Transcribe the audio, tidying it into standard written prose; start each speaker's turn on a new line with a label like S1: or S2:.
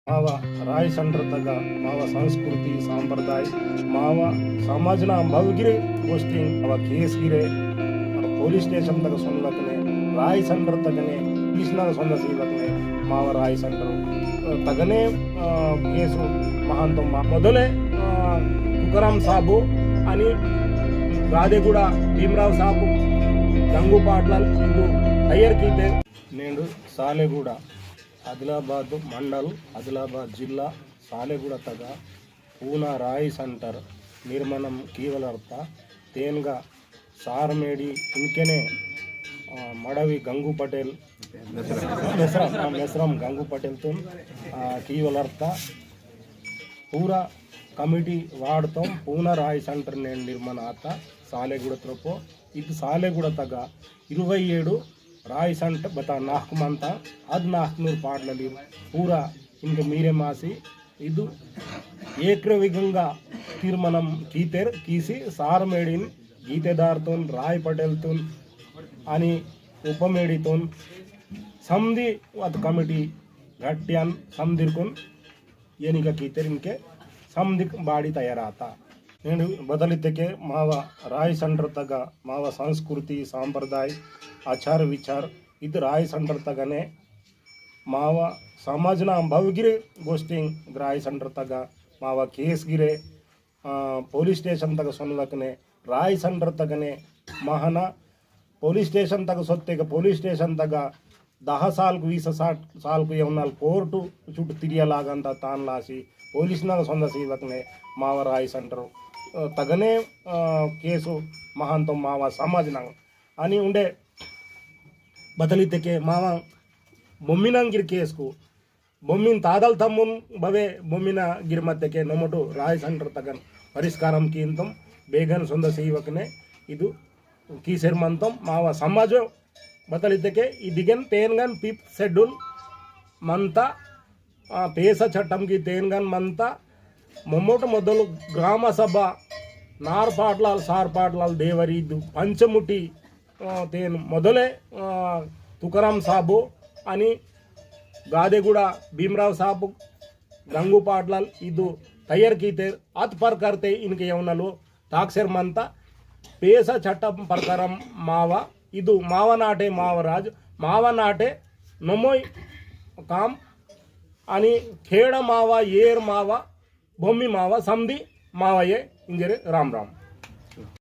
S1: ಮಾವ ರಾಯ್ ಸಂಡ್ರತಗ ಮಾವ ಸಂಸ್ಕೃತಿ ಸಂಪ್ರದಾಯ ಮಾವ ಸಮಾಜನ ಭವಗಿರಿ ಗೋಷ್ಠಿ ಅವ ಕೇಸ್ಗಿರೆ ಪೊಲೀಸ್ ಸ್ಟೇಷನ್ ತಗ ಸೊಂದಕನೆ ರಾಯ್ ಸಂಡ್ರ ತಗನೆ ಕೃಷ್ಣದ ಸೊಂದ ಸೀದಕನೆ ಮಾವ ರಾಯ್ ಸಂಡ್ರು ತಗನೆ ಕೇಸು ಮಹಾಂತ ಮೊದಲೇ ತುಕಾರಾಮ್ ಸಾಬು అని గాదెగూడ భీమరావు సాబు గంగుపాట్ల ఇందు తయారు కీతే నేడు సాలెగూడ ఆదిలాబాద్ మండల్ ఆదిలాబాద్ జిల్లా సాలెగూడ తగ పూనా రాయి సెంటర్ నిర్మాణం కీవలర్త తేన్గా సారమేడి ఇంకెనే మడవి గంగు పటేల్ మెస్రాం గంగు పటేల్తో కీవలర్త పూరా कमिटी वाड़ता पूना राय सेंटर निर्माण आता सालेगुड़ तरफ इक सालेगुड़ तक 27 राय सेंटर बता नाकमंत अद 400 पाटल पूरा इंक मीरे मासी इदु ఏకవిధంగా తీర్మానం కీసి సారమేడిన్ గీతేదార్తో రాయ్ పటేల్తో అని ఉపమేడితో సంధి అత కమిటీ గట్యాన్ సంధిర్కొన్ ఏనిక కీతేర్ ఇంకే समधिक बाड़ी तैयाराता నేను బదలితకే మావ రాయ్ సెంటర్ తగ మావ సంస్కృతి సాంప్రదాయ ఆచార విచార్ ఇది రాయ్ సెంటర్ తగనే మావ సమాజన భవగిరి ಗೋಷ್ಠಿ ರಾಯ್ ಸೆಂಟರ್ ತಗ ಮಾವ ಕೇಸ್ಗಿರೆ ಪೊಲೀಸ್ ಸ್ಟೇಷನ್ ತಗ ಸೊನ್ನದಕನೆ ರಾಯ್ ಸೆಂಟರ್ ತಗನೆ ಮಹನ ಪೊಲೀಸ್ ಸ್ಟೇಷನ್ ತಗ ಸೊತ್ತೆಗ ಪೊಲೀಸ್ ಸ್ಟೇಷನ್ ತಗ 10 साल को 20 साल को यवनाल कोर्ट चुट तिरियलागंत तान लासी పోలీసునాಗ సొంద సీవకనే మావ రాయ్ సెంటర్ తగనే కేసు మహాంతం మావ సమాజన అని ఉండే బదలితకే మావ బొమ్మినంగిరి కేసుకు బొమ్మిన్ తాదల్ తమ్మున్ బవే బొమ్మిన గిరిమత్తకే నొమటు రాయ్ సెంటర్ తగన్ పరిష్కారం కీంతం ಬೇಗನ್ ಸೊಂದ ಸೀವಕನೆ ಇದು ಕೀಸೆರ್ಮಂತಂ ಮಾವ ಸಮಾಜ ಬದಲಿದ್ದಕ್ಕೆ ಇದಿಗೆನ್ ತೇನ್ಗನ್ ಪಿಪ್ ಶೆಡ್ಯೂಲ್ ಮಂತ పేస చట్టంకి తేన్గన్ మంత మొమ్మట మొదలు గ్రామ సభ నార్పాట్లాల్ సార్పాట్లాల్ దేవరీదు పంచముటి తేన్ మొదలే తుకారామ్ సాబు అని గాదెగూడ భీమరావు సాబు గంగుపాట్ల ಇದು ತಯಾರು ಕೀತೆ ಅತ್ ಪ್ರಕಾರತೆ ಇನ್ಕೆ ಯವನಲು ಟಾಕ್ಸರ್ ಮಂತ పేస చట్టం ప్రకారం మావ ಇದು మావనాటే మావరాజ్ మావనాటే నొమోయ్ కామ్ आणि खेड़ मावा येर मावा भूमि मावा समधी मावा ये इंजरे राम राम।